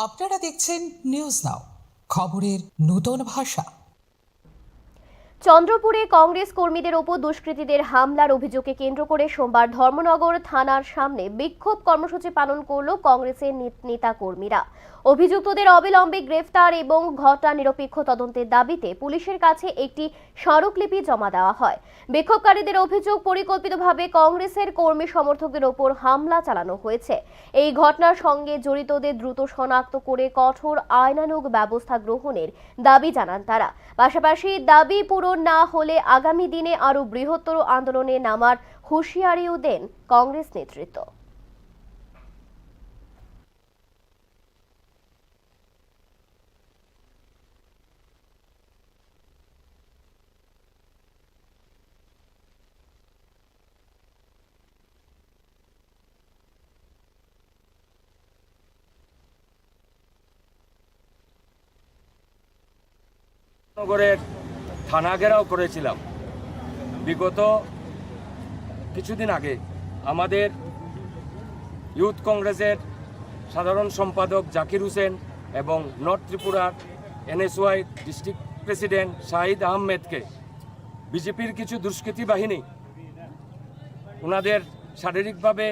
আপনারা দেখছেন news now, খবরের নতুন ভাষা। চন্দ্রপুরে কংগ্রেস কর্মীদের ওপর দুষ্কৃতীদের হামলার অভিযোগকে কেন্দ্র করে সোমবার ধর্মনগর থানার সামনে বিক্ষোভ কর্মসূচি পালন করল কংগ্রেসের নেতা কর্মীরা। অভিযুক্তদের অবিলম্বে গ্রেফতার এবং ঘটনা নিরপেক্ষ তদন্তের দাবিতে পুলিশের কাছে একটি স্মারকলিপি জমা দেওয়া হয়। বিক্ষোভকারীদের অভিযোগ, পরিকল্পিতভাবে কংগ্রেসের কর্মী সমর্থকদের ওপর হামলা চালানো হয়েছে। এই ঘটনার সঙ্গে জড়িতদের দ্রুত শনাক্ত করে কঠোর আইনানুগ ব্যবস্থা গ্রহণের দাবি জানান তারা। পাশাপাশি দাবি পূরণ না হলে আগামী দিনে আরো বৃহত্তর আন্দোলনে নামার হুঁশিয়ারিও দেন কংগ্রেস নেতৃত্ব। নগরের থানা ঘেরাও করেছিলাম। বিগত কিছুদিন আগে আমাদের ইউথ কংগ্রেসের সাধারণ সম্পাদক জাকির হোসেন এবং নর্থ ত্রিপুরার NSY ডিস্ট্রিক্ট প্রেসিডেন্ট শাহিদ আহমেদকে বিজেপির কিছু দুষ্কৃতী বাহিনী ওনাদের শারীরিকভাবে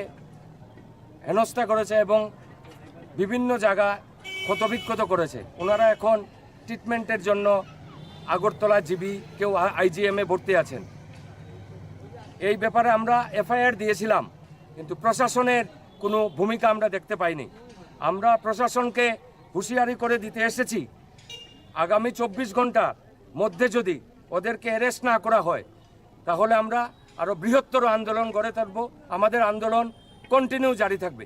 হেনস্থা করেছে এবং বিভিন্ন জায়গায় ক্ষতবিক্ষত করেছে। ওনারা এখন ট্রিটমেন্টের জন্য আগরতলা জিবি, কেউ IGM-এ ভর্তি আছেন। এই ব্যাপারে আমরা FIR দিয়েছিলাম, কিন্তু প্রশাসনের কোনো ভূমিকা আমরা দেখতে পাইনি। আমরা প্রশাসনকে হুঁশিয়ারি করে দিতে এসেছি, আগামী 24 ঘন্টার মধ্যে যদি ওদেরকে অ্যারেস্ট না করা হয় তাহলে আমরা আরও বৃহত্তর আন্দোলন গড়ে তুলব। আমাদের আন্দোলন কন্টিনিউ জারি থাকবে।